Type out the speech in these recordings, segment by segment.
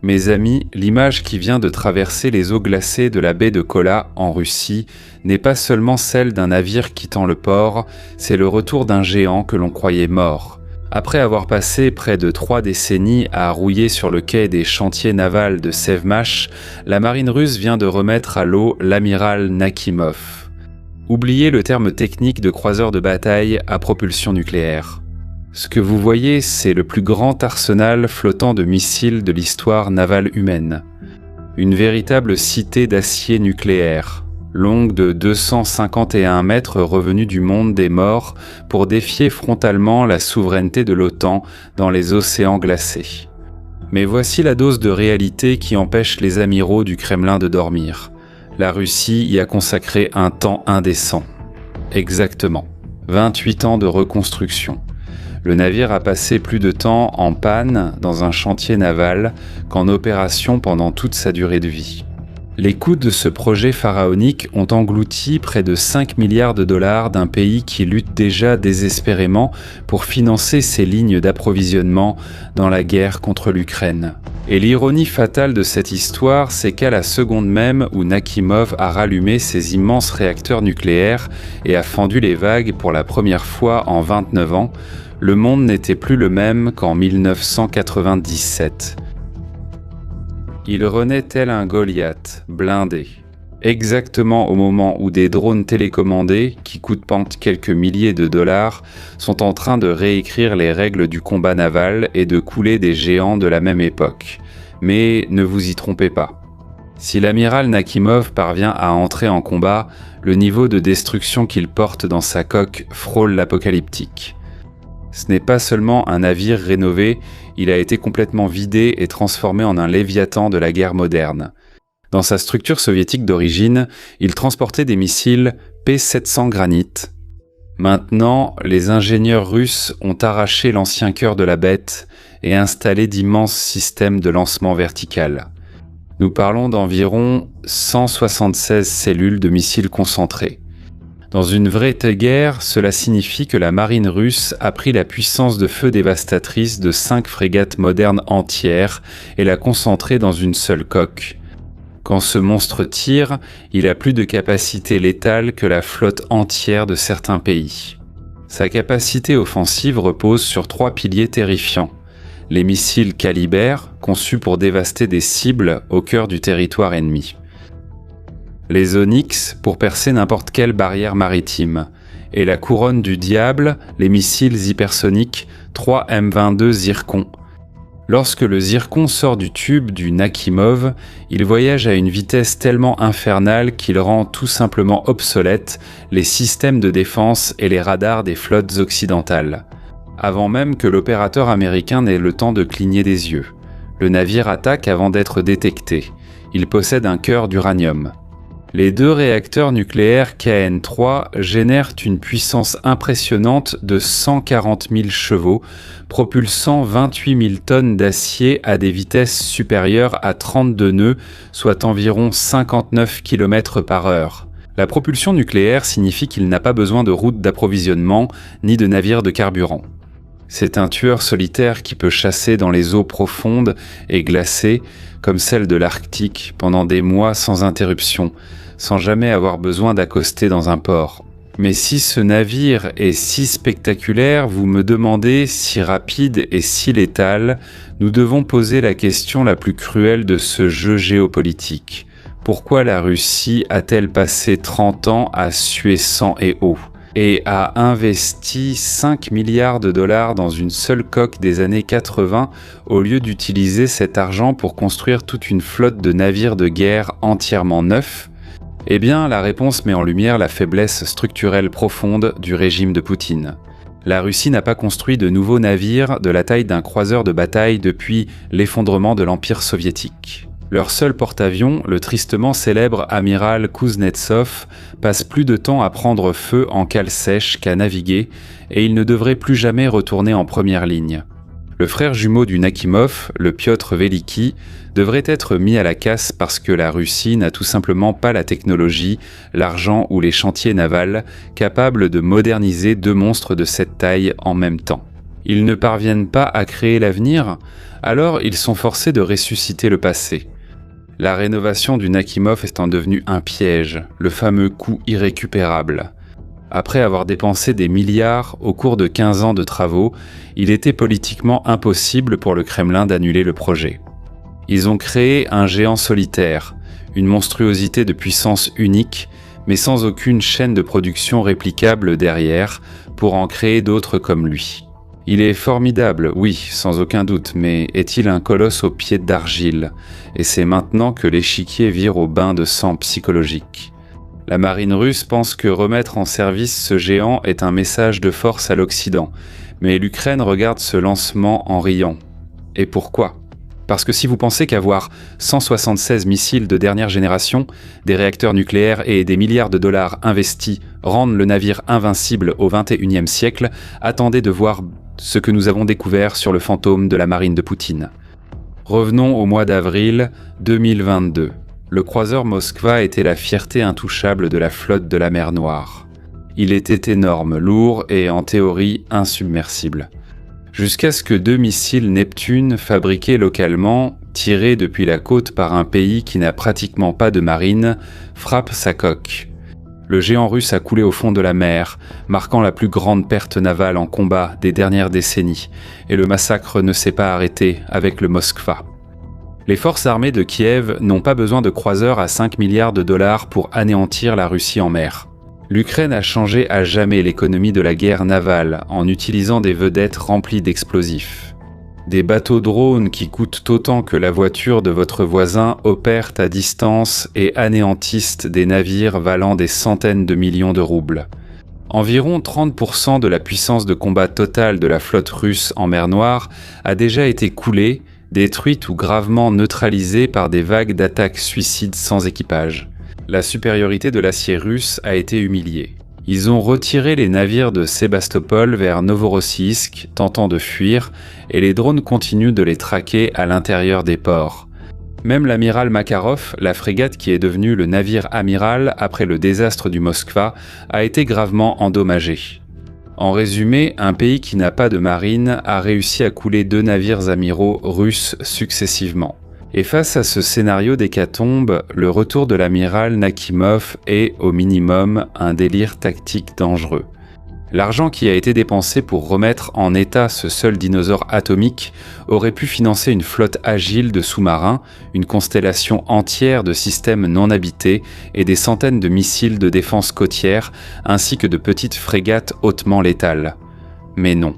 Mes amis, l'image qui vient de traverser les eaux glacées de la baie de Kola, en Russie, n'est pas seulement celle d'un navire quittant le port, c'est le retour d'un géant que l'on croyait mort. Après avoir passé près de 3 décennies à rouiller sur le quai des chantiers navals de Sevmash, la marine russe vient de remettre à l'eau l'amiral Nakhimov. Oubliez le terme technique de croiseur de bataille à propulsion nucléaire. Ce que vous voyez, c'est le plus grand arsenal flottant de missiles de l'histoire navale humaine. Une véritable cité d'acier nucléaire, longue de 251 mètres revenue du monde des morts pour défier frontalement la souveraineté de l'OTAN dans les océans glacés. Mais voici la dose de réalité qui empêche les amiraux du Kremlin de dormir. La Russie y a consacré un temps indécent. Exactement, 28 ans de reconstruction. Le navire a passé plus de temps en panne dans un chantier naval qu'en opération pendant toute sa durée de vie. Les coûts de ce projet pharaonique ont englouti près de 5 milliards de dollars d'un pays qui lutte déjà désespérément pour financer ses lignes d'approvisionnement dans la guerre contre l'Ukraine. Et l'ironie fatale de cette histoire, c'est qu'à la seconde même où Nakhimov a rallumé ses immenses réacteurs nucléaires et a fendu les vagues pour la première fois en 29 ans, le monde n'était plus le même qu'en 1997. Il renaît tel un Goliath, blindé. Exactement au moment où des drones télécommandés, qui coûtent quelques milliers de dollars, sont en train de réécrire les règles du combat naval et de couler des géants de la même époque. Mais ne vous y trompez pas. Si l'amiral Nakhimov parvient à entrer en combat, le niveau de destruction qu'il porte dans sa coque frôle l'apocalyptique. Ce n'est pas seulement un navire rénové, il a été complètement vidé et transformé en un léviathan de la guerre moderne. Dans sa structure soviétique d'origine, il transportait des missiles P-700 Granit. Maintenant, les ingénieurs russes ont arraché l'ancien cœur de la bête et installé d'immenses systèmes de lancement vertical. Nous parlons d'environ 176 cellules de missiles concentrés. Dans une vraie guerre, cela signifie que la marine russe a pris la puissance de feu dévastatrice de 5 frégates modernes entières et l'a concentrée dans une seule coque. Quand ce monstre tire, il a plus de capacité létale que la flotte entière de certains pays. Sa capacité offensive repose sur 3 piliers terrifiants. Les missiles Caliber, conçus pour dévaster des cibles au cœur du territoire ennemi. Les Onyx pour percer n'importe quelle barrière maritime, et la couronne du diable, les missiles hypersoniques 3 M22 Zircon. Lorsque le Zircon sort du tube du Nakhimov, il voyage à une vitesse tellement infernale qu'il rend tout simplement obsolètes les systèmes de défense et les radars des flottes occidentales. Avant même que l'opérateur américain n'ait le temps de cligner des yeux. Le navire attaque avant d'être détecté. Il possède un cœur d'uranium. Les 2 réacteurs nucléaires KN3 génèrent une puissance impressionnante de 140 000 chevaux, propulsant 28 000 tonnes d'acier à des vitesses supérieures à 32 nœuds, soit environ 59 km/h. La propulsion nucléaire signifie qu'il n'a pas besoin de route d'approvisionnement ni de navire de carburant. C'est un tueur solitaire qui peut chasser dans les eaux profondes et glacées, comme celle de l'Arctique, pendant des mois sans interruption, sans jamais avoir besoin d'accoster dans un port. Mais si ce navire est si spectaculaire, vous me demandez, si rapide et si létal, nous devons poser la question la plus cruelle de ce jeu géopolitique. Pourquoi la Russie a-t-elle passé 30 ans à suer sang et eau et a investi 5 milliards de dollars dans une seule coque des années 80 au lieu d'utiliser cet argent pour construire toute une flotte de navires de guerre entièrement neufs? Eh bien, la réponse met en lumière la faiblesse structurelle profonde du régime de Poutine. La Russie n'a pas construit de nouveaux navires de la taille d'un croiseur de bataille depuis l'effondrement de l'Empire soviétique. Leur seul porte-avions, le tristement célèbre amiral Kuznetsov, passe plus de temps à prendre feu en cale sèche qu'à naviguer, et il ne devrait plus jamais retourner en première ligne. Le frère jumeau du Nakhimov, le Piotr Veliki, devrait être mis à la casse parce que la Russie n'a tout simplement pas la technologie, l'argent ou les chantiers navals capables de moderniser 2 monstres de cette taille en même temps. Ils ne parviennent pas à créer l'avenir, alors ils sont forcés de ressusciter le passé. La rénovation du Nakhimov étant devenue un piège, le fameux coût irrécupérable. Après avoir dépensé des milliards au cours de 15 ans de travaux, il était politiquement impossible pour le Kremlin d'annuler le projet. Ils ont créé un géant solitaire, une monstruosité de puissance unique, mais sans aucune chaîne de production réplicable derrière pour en créer d'autres comme lui. Il est formidable, oui, sans aucun doute, mais est-il un colosse aux pieds d'argile? Et c'est maintenant que l'échiquier vire au bain de sang psychologique. La marine russe pense que remettre en service ce géant est un message de force à l'Occident, mais l'Ukraine regarde ce lancement en riant. Et pourquoi ? Parce que si vous pensez qu'avoir 176 missiles de dernière génération, des réacteurs nucléaires et des milliards de dollars investis rendent le navire invincible au XXIe siècle, attendez de voir ce que nous avons découvert sur le fantôme de la marine de Poutine. Revenons au mois d'avril 2022. Le croiseur Moskva était la fierté intouchable de la flotte de la mer Noire. Il était énorme, lourd et en théorie insubmersible. Jusqu'à ce que 2 missiles Neptune fabriqués localement, tirés depuis la côte par un pays qui n'a pratiquement pas de marine, frappent sa coque. Le géant russe a coulé au fond de la mer, marquant la plus grande perte navale en combat des dernières décennies, et le massacre ne s'est pas arrêté avec le Moskva. Les forces armées de Kiev n'ont pas besoin de croiseurs à 5 milliards de dollars pour anéantir la Russie en mer. L'Ukraine a changé à jamais l'économie de la guerre navale en utilisant des vedettes remplies d'explosifs. Des bateaux drones qui coûtent autant que la voiture de votre voisin opèrent à distance et anéantissent des navires valant des centaines de millions de roubles. Environ 30% de la puissance de combat totale de la flotte russe en mer Noire a déjà été coulée, détruite ou gravement neutralisée par des vagues d'attaques suicides sans équipage. La supériorité de l'acier russe a été humiliée. Ils ont retiré les navires de Sébastopol vers Novorossiysk, tentant de fuir, et les drones continuent de les traquer à l'intérieur des ports. Même l'amiral Makarov, la frégate qui est devenue le navire amiral après le désastre du Moskva, a été gravement endommagée. En résumé, un pays qui n'a pas de marine a réussi à couler 2 navires amiraux russes successivement. Et face à ce scénario d'hécatombe, le retour de l'amiral Nakhimov est, au minimum, un délire tactique dangereux. L'argent qui a été dépensé pour remettre en état ce seul dinosaure atomique aurait pu financer une flotte agile de sous-marins, une constellation entière de systèmes non habités et des centaines de missiles de défense côtière, ainsi que de petites frégates hautement létales. Mais non.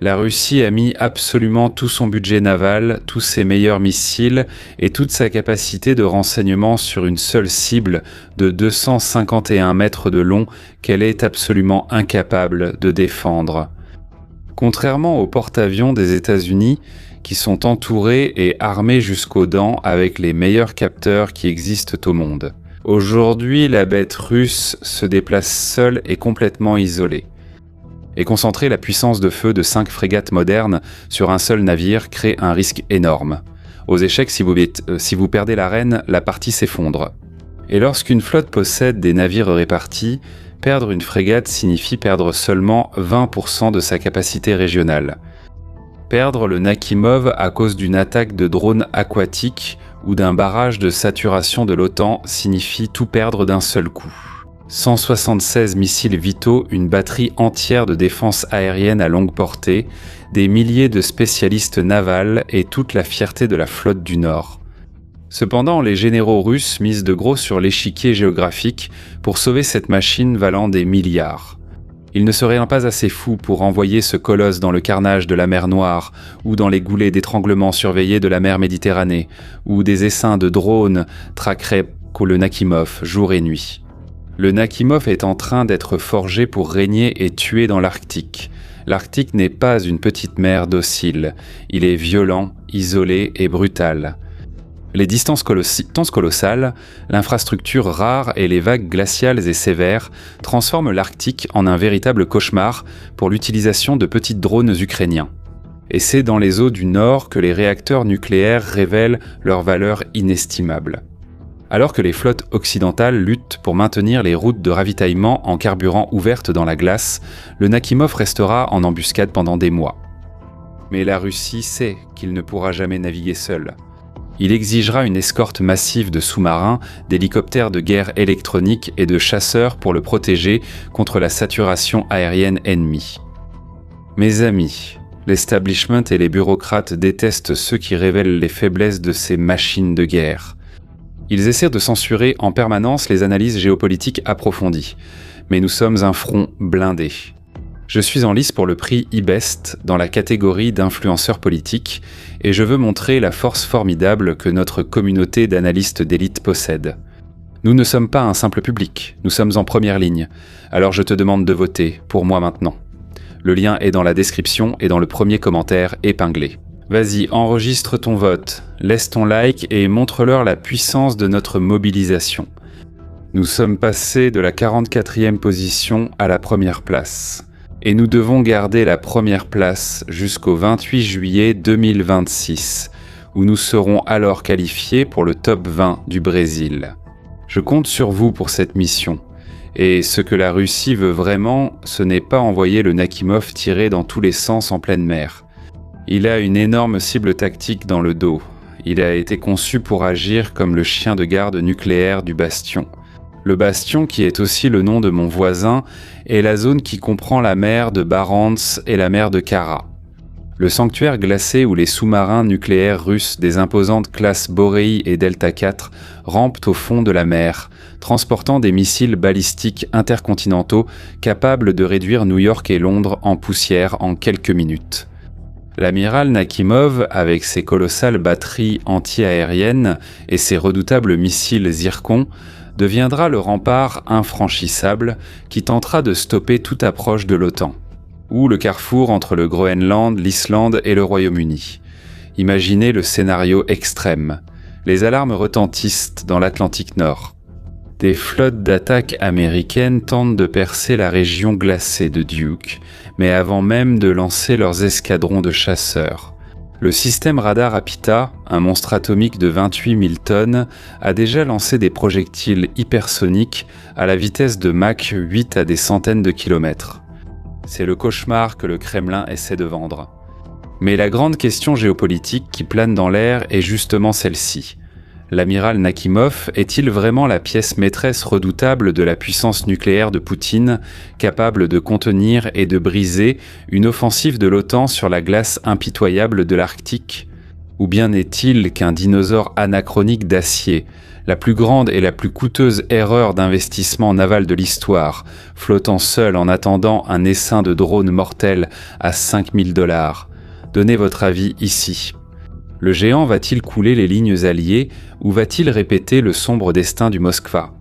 La Russie a mis absolument tout son budget naval, tous ses meilleurs missiles et toute sa capacité de renseignement sur une seule cible de 251 mètres de long qu'elle est absolument incapable de défendre. Contrairement aux porte-avions des États-Unis, qui sont entourés et armés jusqu'aux dents avec les meilleurs capteurs qui existent au monde. Aujourd'hui, la bête russe se déplace seule et complètement isolée. Et concentrer la puissance de feu de 5 frégates modernes sur un seul navire crée un risque énorme. Aux échecs, si vous perdez l'arène, la partie s'effondre. Et lorsqu'une flotte possède des navires répartis, perdre une frégate signifie perdre seulement 20% de sa capacité régionale. Perdre le Nakhimov à cause d'une attaque de drones aquatiques ou d'un barrage de saturation de l'OTAN signifie tout perdre d'un seul coup. 176 missiles vitaux, une batterie entière de défense aérienne à longue portée, des milliers de spécialistes navals et toute la fierté de la flotte du Nord. Cependant, les généraux russes misent de gros sur l'échiquier géographique pour sauver cette machine valant des milliards. Il ne serait pas assez fou pour envoyer ce colosse dans le carnage de la mer Noire, ou dans les goulets d'étranglement surveillés de la mer Méditerranée, où des essaims de drones traqueraient le Nakhimov jour et nuit. Le Nakhimov est en train d'être forgé pour régner et tuer dans l'Arctique. L'Arctique n'est pas une petite mer docile. Il est violent, isolé et brutal. Les distances colossales, l'infrastructure rare et les vagues glaciales et sévères transforment l'Arctique en un véritable cauchemar pour l'utilisation de petits drones ukrainiens. Et c'est dans les eaux du Nord que les réacteurs nucléaires révèlent leur valeur inestimable. Alors que les flottes occidentales luttent pour maintenir les routes de ravitaillement en carburant ouvertes dans la glace, le Nakhimov restera en embuscade pendant des mois. Mais la Russie sait qu'il ne pourra jamais naviguer seul. Il exigera une escorte massive de sous-marins, d'hélicoptères de guerre électroniques et de chasseurs pour le protéger contre la saturation aérienne ennemie. Mes amis, l'establishment et les bureaucrates détestent ceux qui révèlent les faiblesses de ces machines de guerre. Ils essaient de censurer en permanence les analyses géopolitiques approfondies. Mais nous sommes un front blindé. Je suis en lice pour le prix IBEST dans la catégorie d'influenceurs politiques et je veux montrer la force formidable que notre communauté d'analystes d'élite possède. Nous ne sommes pas un simple public, nous sommes en première ligne. Alors je te demande de voter pour moi maintenant. Le lien est dans la description et dans le premier commentaire épinglé. Vas-y, enregistre ton vote, laisse ton like et montre-leur la puissance de notre mobilisation. Nous sommes passés de la 44e position à la première place. Et nous devons garder la première place jusqu'au 28 juillet 2026, où nous serons alors qualifiés pour le top 20 du Brésil. Je compte sur vous pour cette mission. Et ce que la Russie veut vraiment, ce n'est pas envoyer le Nakhimov tirer dans tous les sens en pleine mer. Il a une énorme cible tactique dans le dos. Il a été conçu pour agir comme le chien de garde nucléaire du Bastion. Le Bastion, qui est aussi le nom de mon voisin, est la zone qui comprend la mer de Barents et la mer de Kara. Le sanctuaire glacé où les sous-marins nucléaires russes des imposantes classes Borei et Delta IV rampent au fond de la mer, transportant des missiles balistiques intercontinentaux capables de réduire New York et Londres en poussière en quelques minutes. L'amiral Nakhimov, avec ses colossales batteries anti-aériennes et ses redoutables missiles Zircon, deviendra le rempart infranchissable qui tentera de stopper toute approche de l'OTAN, ou le carrefour entre le Groenland, l'Islande et le Royaume-Uni. Imaginez le scénario extrême. Les alarmes retentissent dans l'Atlantique Nord. Des flottes d'attaque américaines tentent de percer la région glacée de Duke, mais avant même de lancer leurs escadrons de chasseurs. Le système radar Apita, un monstre atomique de 28 000 tonnes, a déjà lancé des projectiles hypersoniques à la vitesse de Mach 8 à des centaines de kilomètres. C'est le cauchemar que le Kremlin essaie de vendre. Mais la grande question géopolitique qui plane dans l'air est justement celle-ci. L'amiral Nakhimov est-il vraiment la pièce maîtresse redoutable de la puissance nucléaire de Poutine, capable de contenir et de briser une offensive de l'OTAN sur la glace impitoyable de l'Arctique? Ou bien n'est-il qu'un dinosaure anachronique d'acier, la plus grande et la plus coûteuse erreur d'investissement naval de l'histoire, flottant seul en attendant un essaim de drones mortels à 5 000 $? Donnez votre avis ici. Le géant va-t-il couler les lignes alliées ou va-t-il répéter le sombre destin du Moskva?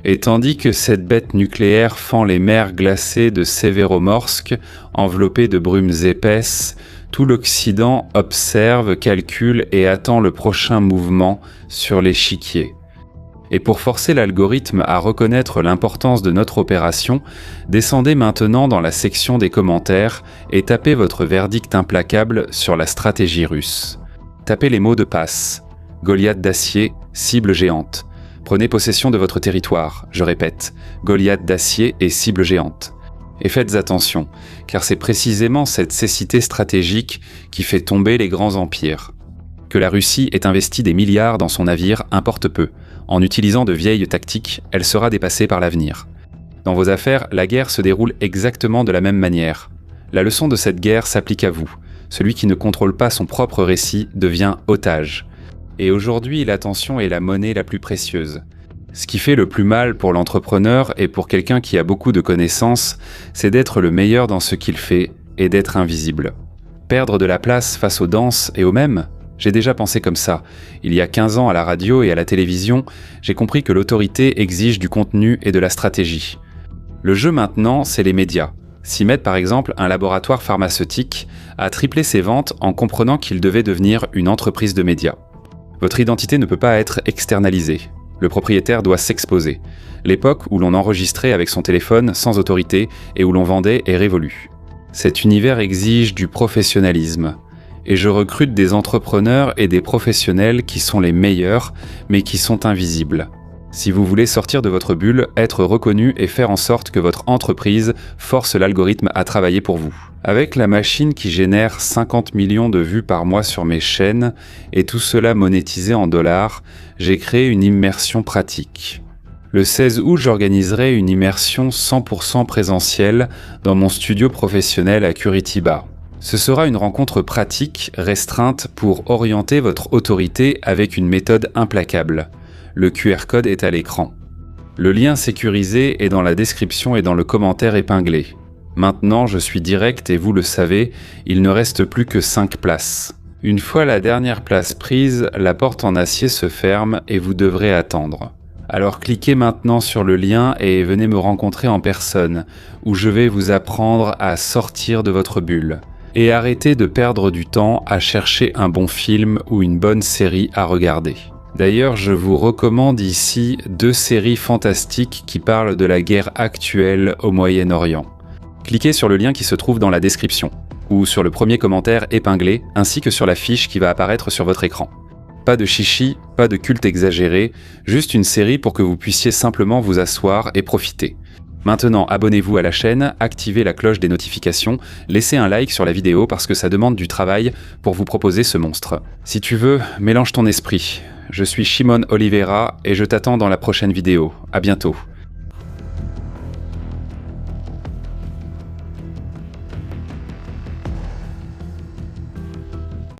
Et tandis que cette bête nucléaire fend les mers glacées de Severomorsk, enveloppées de brumes épaisses, tout l'Occident observe, calcule et attend le prochain mouvement sur l'échiquier. Et pour forcer l'algorithme à reconnaître l'importance de notre opération, descendez maintenant dans la section des commentaires et tapez votre verdict implacable sur la stratégie russe. Tapez les mots de passe. Goliath d'acier, cible géante. Prenez possession de votre territoire, je répète. Goliath d'acier et cible géante. Et faites attention, car c'est précisément cette cécité stratégique qui fait tomber les grands empires. Que la Russie ait investi des milliards dans son navire importe peu. En utilisant de vieilles tactiques, elle sera dépassée par l'avenir. Dans vos affaires, la guerre se déroule exactement de la même manière. La leçon de cette guerre s'applique à vous. Celui qui ne contrôle pas son propre récit devient otage. Et aujourd'hui, l'attention est la monnaie la plus précieuse. Ce qui fait le plus mal pour l'entrepreneur et pour quelqu'un qui a beaucoup de connaissances, c'est d'être le meilleur dans ce qu'il fait et d'être invisible. Perdre de la place face aux danses et aux mèmes? J'ai déjà pensé comme ça. Il y a 15 ans à la radio et à la télévision, j'ai compris que l'autorité exige du contenu et de la stratégie. Le jeu maintenant, c'est les médias. Cimed, par exemple, un laboratoire pharmaceutique, a triplé ses ventes en comprenant qu'il devait devenir une entreprise de médias. Votre identité ne peut pas être externalisée. Le propriétaire doit s'exposer. L'époque où l'on enregistrait avec son téléphone sans autorité et où l'on vendait est révolue. Cet univers exige du professionnalisme. Et je recrute des entrepreneurs et des professionnels qui sont les meilleurs, mais qui sont invisibles. Si vous voulez sortir de votre bulle, être reconnu et faire en sorte que votre entreprise force l'algorithme à travailler pour vous. Avec la machine qui génère 50 millions de vues par mois sur mes chaînes, et tout cela monétisé en dollars, j'ai créé une immersion pratique. Le 16 août, j'organiserai une immersion 100% présentielle dans mon studio professionnel à Curitiba. Ce sera une rencontre pratique, restreinte pour orienter votre autorité avec une méthode implacable. Le QR code est à l'écran. Le lien sécurisé est dans la description et dans le commentaire épinglé. Maintenant, je suis direct et vous le savez, il ne reste plus que 5 places. Une fois la dernière place prise, la porte en acier se ferme et vous devrez attendre. Alors cliquez maintenant sur le lien et venez me rencontrer en personne, où je vais vous apprendre à sortir de votre bulle. Et arrêtez de perdre du temps à chercher un bon film ou une bonne série à regarder. D'ailleurs, je vous recommande ici 2 séries fantastiques qui parlent de la guerre actuelle au Moyen-Orient. Cliquez sur le lien qui se trouve dans la description, ou sur le premier commentaire épinglé, ainsi que sur la fiche qui va apparaître sur votre écran. Pas de chichi, pas de culte exagéré, juste une série pour que vous puissiez simplement vous asseoir et profiter. Maintenant, abonnez-vous à la chaîne, activez la cloche des notifications, laissez un like sur la vidéo parce que ça demande du travail pour vous proposer ce monstre. Si tu veux, mélange ton esprit. Je suis Shimon Oliveira et je t'attends dans la prochaine vidéo. À bientôt.